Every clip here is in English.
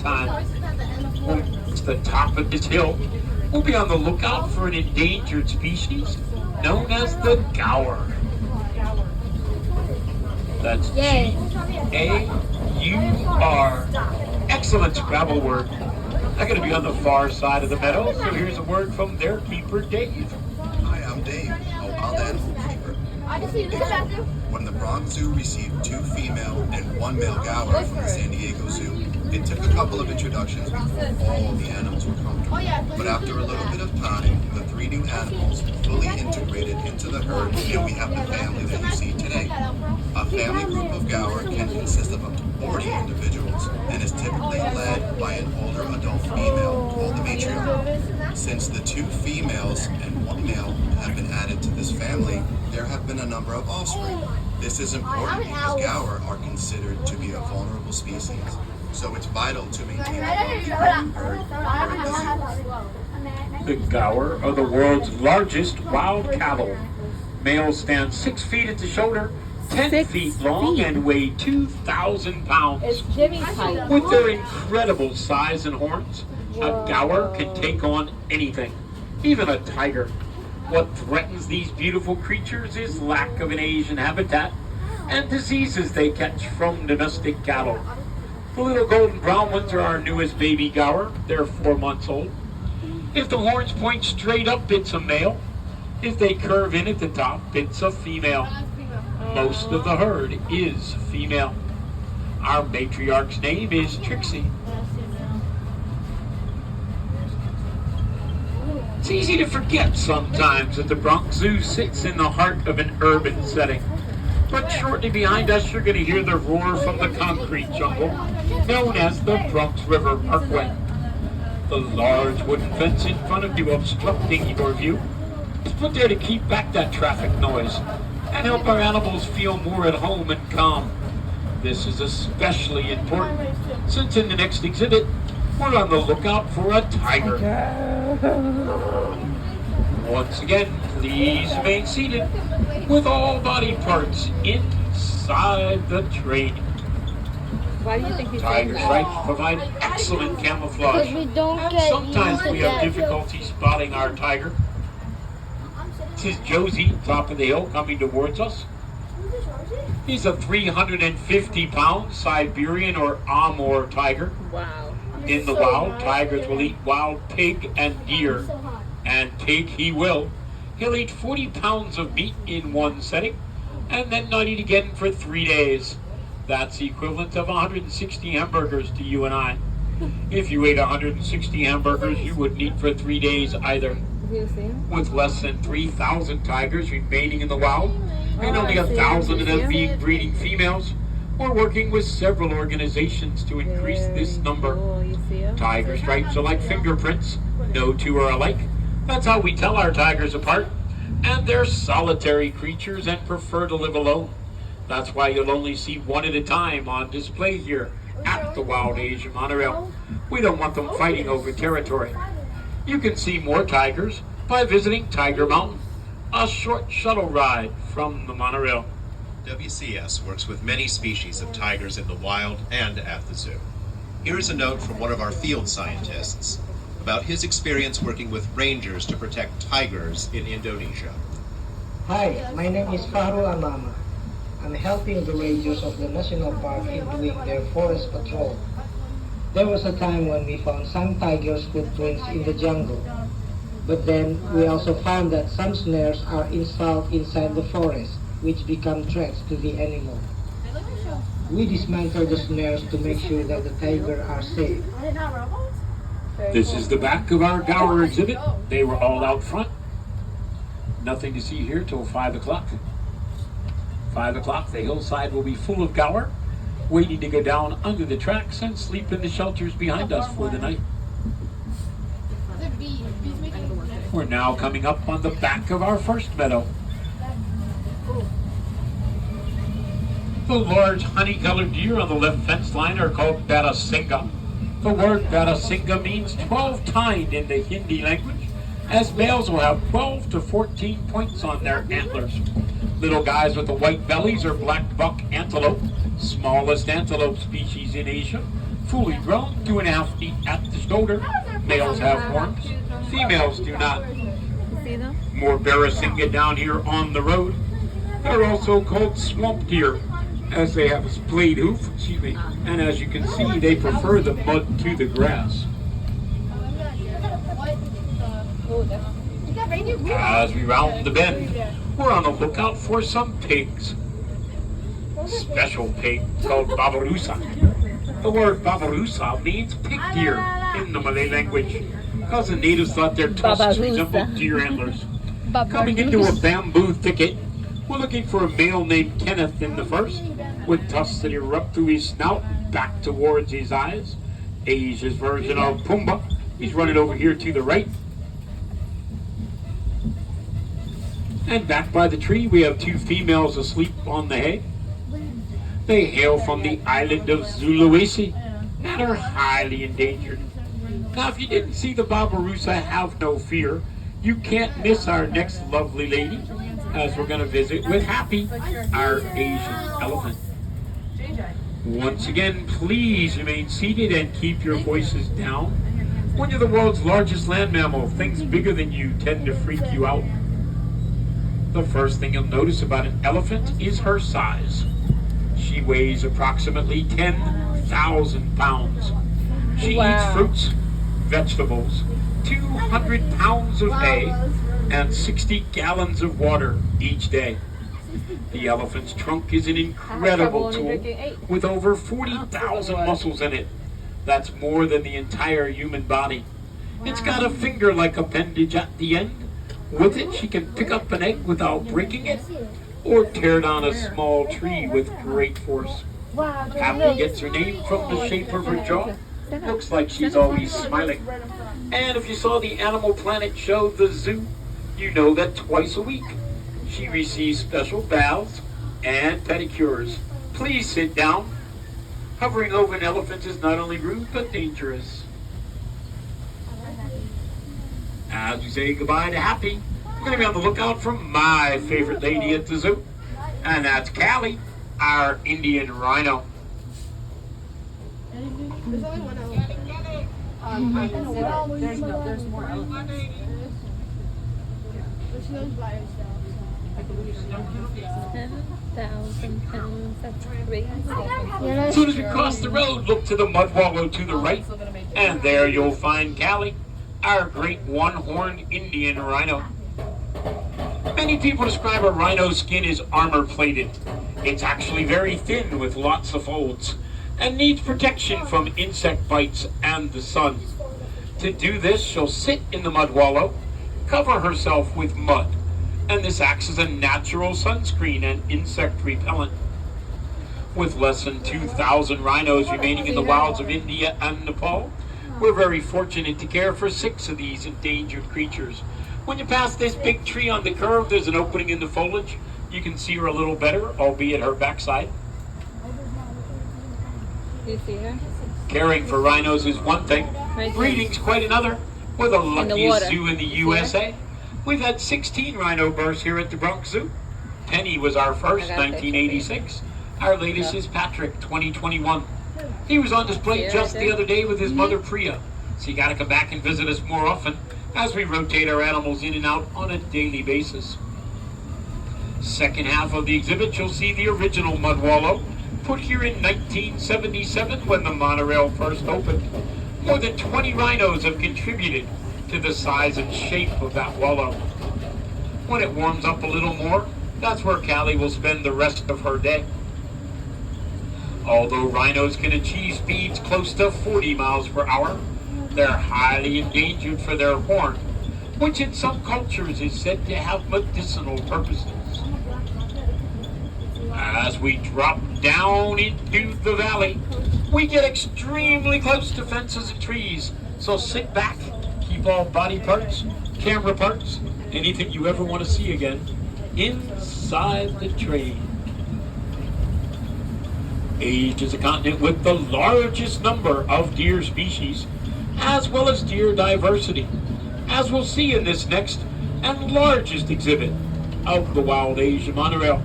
time. When we reach the top of this hill, we'll be on the lookout for an endangered species known as the gaur. That's G-A-U-R. Excellent Scrabble word. I'm going to be on the far side of the meadow, so here's a word from their keeper, Dave. Hi, I'm Dave, a wild animal keeper. When the Bronx Zoo received 2 female and 1 male gaur from the San Diego Zoo, it took a couple of introductions before all the animals were comfortable. But after a little bit of time, the 3 new animals fully integrated into the herd, and we have the family that you see today. A family group of gaur can consist of up to 40 individuals and is typically led by an older adult female called the matriarch. Since the 2 females and 1 male have been added to this family, there have been a number of offspring. This is important because gaur are considered to be a vulnerable species, so it's vital to maintain a herd here at the zoo. The gaur are the world's largest wild cattle. Males stand 6 feet at the shoulder, 10 feet long, and weigh 2,000 pounds. With their incredible size and horns, a gaur can take on anything, even a tiger. What threatens these beautiful creatures is lack of an Asian habitat and diseases they catch from domestic cattle. The little golden brown ones are our newest baby gaur. They're 4 months old. If the horns point straight up, it's a male. If they curve in at the top, it's a female. Most of the herd is female. Our matriarch's name is Trixie. It's easy to forget sometimes that the Bronx Zoo sits in the heart of an urban setting. But shortly behind us, you're going to hear the roar from the concrete jungle, known as the Bronx River Parkway. The large wooden fence in front of you obstructing your view is put there to keep back that traffic noise and help our animals feel more at home and calm. This is especially important since in the next exhibit, we're on the lookout for a tiger. Once again, please remain seated with all body parts inside the train. Why do you think he's Tiger stripes provide excellent camouflage. Because we don't And get sometimes used to we have that. difficulty spotting our tiger. This is Josie, top of the hill, coming towards us. He's a 350-pound Siberian or Amur tiger. Wow. In the wild, tigers will eat wild pig and deer. And pig he will. He'll eat 40 pounds of meat in one setting and then not eat again for 3 days. That's the equivalent of 160 hamburgers to you and I. If you ate 160 hamburgers, you wouldn't eat for 3 days either. With less than 3,000 tigers remaining in the wild, and only 1,000 of them being breeding females, we're working with several organizations to increase this number. Tiger stripes are like fingerprints. No 2 are alike. That's how we tell our tigers apart. And they're solitary creatures and prefer to live alone. That's why you'll only see 1 at a time on display here at the Wild Asia Monorail. We don't want them fighting over territory. You can see more tigers by visiting Tiger Mountain, a short shuttle ride from the monorail. WCS works with many species of tigers in the wild and at the zoo. Here is a note from one of our field scientists about his experience working with rangers to protect tigers in Indonesia. Hi, my name is Fahrul Amama. I'm helping the rangers of the national park in doing their forest patrol. There was a time when we found some tigers' footprints in the jungle. But then we also found that some snares are installed inside the forest, which become threats to the animal. We dismantle the snares to make sure that the tiger are safe. This is the back of our gaur exhibit. They were all out front. Nothing to see here till 5 o'clock. 5 o'clock, the hillside will be full of gaur, waiting to go down under the tracks and sleep in the shelters behind us for the night. We're now coming up on the back of our first meadow. The large honey-colored deer on the left fence line are called Barasinga. The word Barasinga means 12-tined in the Hindi language, as males will have 12 to 14 points on their antlers. Little guys with the white bellies are black buck antelope, smallest antelope species in Asia, fully grown, 2.5 feet at the shoulder. Males have horns, females do not. See them? More Barasingha down here on the road. They're also called swamp deer, as they have a splayed hoof, and as you can see, they prefer the mud to the grass. As we round the bend, we're on the lookout for some pigs. Special pig called Babarusa. The word Babarusa means pig deer in the Malay language, because the natives thought their tusks resembled deer antlers. Coming into a bamboo thicket, we're looking for a male named Kenneth in the first, with tusks that erupt through his snout back towards his eyes. Asia's version of Pumbaa. He's running over here to the right. And back by the tree, we have 2 females asleep on the hay. They hail from the island of Sulawesi and are highly endangered. Now, if you didn't see the Babarusa, have no fear. You can't miss our next lovely lady, as we're going to visit with Happy, our Asian elephant. Once again, please remain seated and keep your voices down. When you're the world's largest land mammal, things bigger than you tend to freak you out. The first thing you'll notice about an elephant is her size. She weighs approximately 10,000 pounds. She eats fruits, vegetables, 200 pounds of hay, and 60 gallons of water each day. The elephant's trunk is an incredible tool with over 40,000 muscles in it. That's more than the entire human body. It's got a finger-like appendage at the end. With it, she can pick up an egg without breaking it, or tear down a small tree with great force. Happy gets her name from the shape of her jaw. Looks like she's always smiling. And if you saw the Animal Planet show, The Zoo, you know that twice a week she receives special baths and pedicures. Please sit down. Hovering over an elephant is not only rude, but dangerous. As we say goodbye to Happy, we're going to be on the lookout for my favorite lady at the zoo, and that's Callie, our Indian rhino. There's more elephants. 10,000 pounds, that's crazy. As soon as we cross the road, look to the mud wallow to the right, and there you'll find Callie, our great one-horned Indian rhino. Many people describe a rhino's skin as armor-plated. It's actually very thin with lots of folds and needs protection from insect bites and the sun. To do this, she'll sit in the mud wallow, cover herself with mud, and this acts as a natural sunscreen and insect repellent. With less than 2,000 rhinos remaining in the wilds of India and Nepal, we're very fortunate to care for 6 of these endangered creatures. When you pass this big tree on the curve, there's an opening in the foliage. You can see her a little better, albeit her backside. You see her? Caring for rhinos is one thing, breeding's quite another. We're the luckiest zoo in the USA. We've had 16 rhino births here at the Bronx Zoo. Penny was our first, 1986. Our latest is Patrick, 2021. He was on display just the other day with his mother Priya, so you gotta come back and visit us more often as we rotate our animals in and out on a daily basis. Second half of the exhibit, you'll see the original mud wallow, put here in 1977 when the monorail first opened. More than 20 rhinos have contributed to the size and shape of that wallow. When it warms up a little more, that's where Callie will spend the rest of her day. Although rhinos can achieve speeds close to 40 miles per hour, they're highly endangered for their horn, which in some cultures is said to have medicinal purposes. As we drop down into the valley, we get extremely close to fences and trees, so sit back, keep all body parts, camera parts, anything you ever want to see again, inside the train. Asia is a continent with the largest number of deer species, as well as deer diversity, as we'll see in this next and largest exhibit of the Wild Asia Monorail.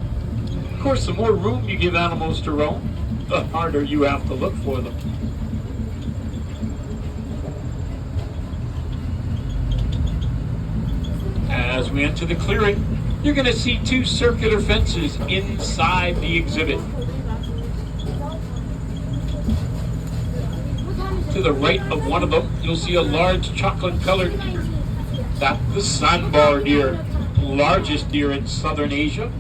Of course, the more room you give animals to roam, the harder you have to look for them. As we enter the clearing, you're going to see two circular fences inside the exhibit. To the right of one of them, you'll see a large chocolate-colored deer. That's the sandbar deer, largest deer in southern Asia,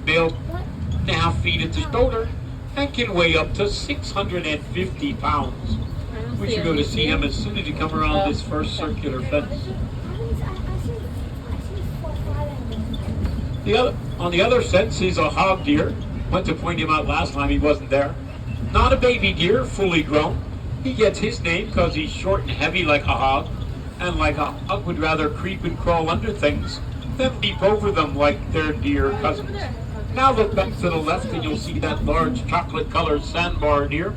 male 1.5 feet at the shoulder, and can weigh up to 650 pounds. We should go to see him as soon as you come around this first circular fence. On the other fence is a hog deer. Went to point him out last time, he wasn't there. Not a baby deer, fully grown. He gets his name because he's short and heavy like a hog, and like a hog would rather creep and crawl under things than leap over them like their deer cousins. Now look back to the left and you'll see that large chocolate-colored sandbar deer.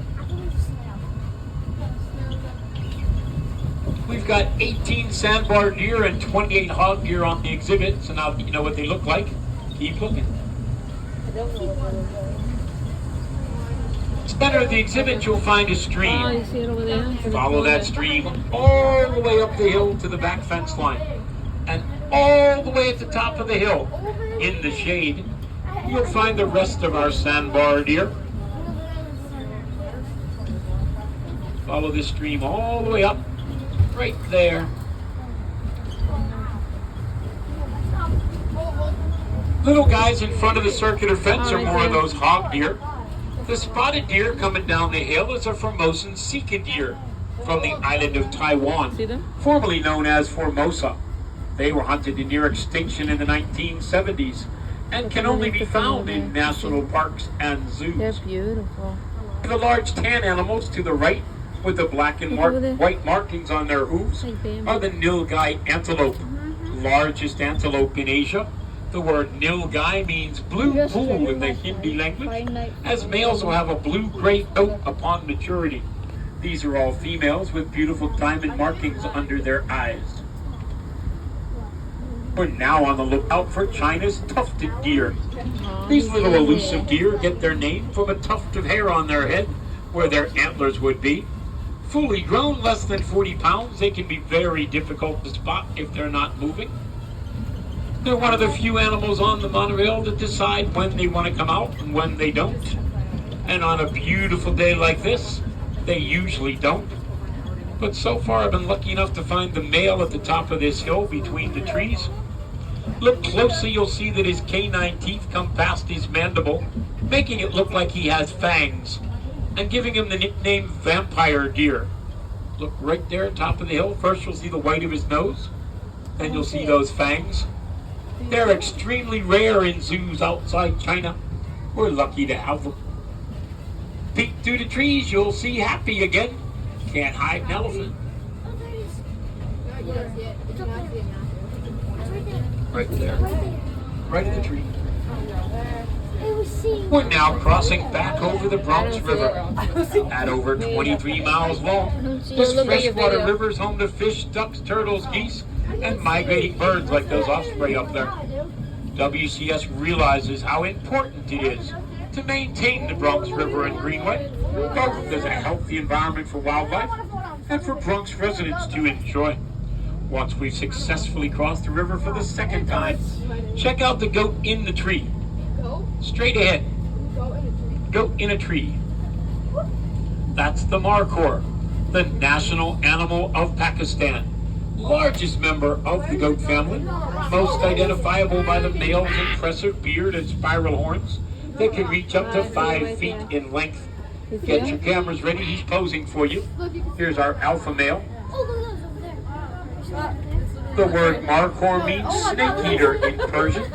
We've got 18 sandbar deer and 28 hog deer on the exhibit, so now you know what they look like. Keep looking. Center of the exhibit, you'll find a stream. Oh, you see it over there? Follow that stream all the way up the hill to the back fence line. And all the way at the top of the hill, in the shade, you'll find the rest of our sandbar deer. Follow this stream all the way up, right there. Little guys in front of the circular fence are more of those hog deer. The spotted deer coming down the hill is a Formosan Sika deer from the island of Taiwan, formerly known as Formosa. They were hunted to near extinction in the 1970s and can only be found in national parks and zoos. They're beautiful. The large tan animals to the right with the black and white markings on their hooves are the nilgai antelope, largest antelope in Asia. The word nilgai means blue pool in the Hindi language, as males will have a blue-gray coat upon maturity. These are all females with beautiful diamond markings under their eyes. We're now on the lookout for China's tufted deer. These little elusive deer get their name from a tuft of hair on their head where their antlers would be. Fully grown, less than 40 pounds, they can be very difficult to spot if they're not moving. They're one of the few animals on the monorail that decide when they want to come out and when they don't. And on a beautiful day like this, they usually don't. But so far I've been lucky enough to find the male at the top of this hill between the trees. Look closely, you'll see that his canine teeth come past his mandible, making it look like he has fangs, and giving him the nickname Vampire Deer. Look right there at the top of the hill. First you'll see the white of his nose, then you'll see those fangs. They're extremely rare in zoos outside China. We're lucky to have them. Peek through the trees, you'll see Happy again. Can't hide an elephant. Right there. Right in the tree. We're now crossing back over the Bronx River. At over 23 miles long, this freshwater river is home to fish, ducks, turtles, geese, and migrating birds like those osprey up there. WCS realizes how important it is to maintain the Bronx River and Greenway, both as a healthy environment for wildlife and for Bronx residents to enjoy. Once we've successfully crossed the river for the second time, check out the goat in the tree. Straight ahead. Goat in a tree. That's the markhor, the national animal of Pakistan. Largest member of the goat family, most identifiable by the male's impressive beard and spiral horns that can reach up to 5 feet in length. Get your cameras ready, he's posing for you. Here's our alpha male. The word markhor means snake eater in Persian.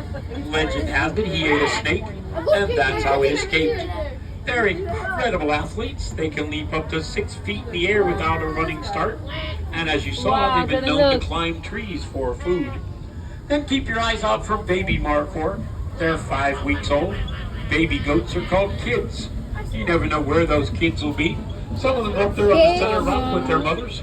Legend has it he ate a snake, and that's how he escaped. They're incredible athletes. They can leap up to 6 feet in the air without a running start. And as you saw, they've been known to climb trees for food. Then keep your eyes out for baby markhor. They're 5 weeks old. Baby goats are called kids. You never know where those kids will be. Some of them up there on the center rock with their mothers.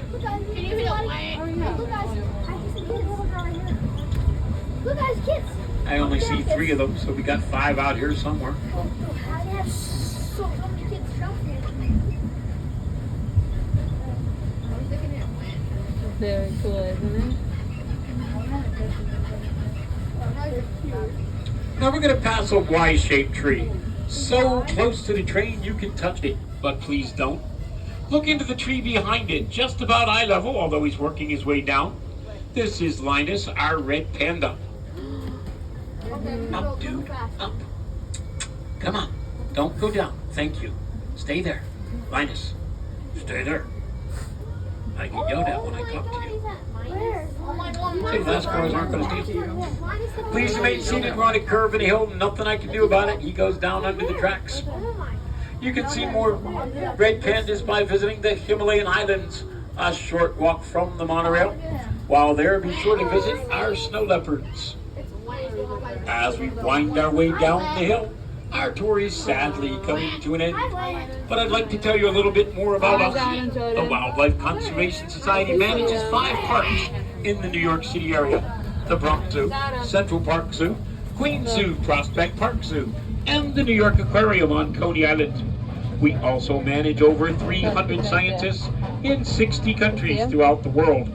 I only see 3 of them, so we got 5 out here somewhere. Very cool, isn't it? Now we're going to pass a Y-shaped tree. So close to the train you can touch it, but please don't. Look into the tree behind it, just about eye level, although he's working his way down. This is Linus, our red panda. Up, dude, up. Come on, don't go down. Thank you. Stay there. Linus, stay there. I get yelled at when I talk to you. See, fast cars aren't going to stay. Please remain seated. We're on a curve in a hill. Nothing I can do about it. He goes down under the tracks. You can see more red pandas by visiting the Himalayan highlands, a short walk from the monorail. While there, be sure to visit our snow leopards. As we wind our way down the hill, our tour is sadly coming to an end. But I'd like to tell you a little bit more about us. The Wildlife Conservation Society manages 5 parks in the New York City area: the Bronx Zoo, Central Park Zoo, Queens Zoo, Prospect Park Zoo, and the New York Aquarium on Coney Island. We also manage over 300 scientists in 60 countries throughout the world.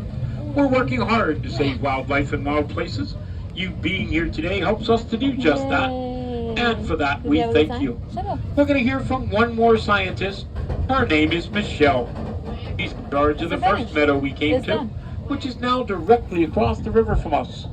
We're working hard to save wildlife in wild places. You being here today helps us to do just that. And for that, we thank you. We're going to hear from one more scientist. Her name is Michelle. She's in charge of the first meadow we came to, which is now directly across the river from us.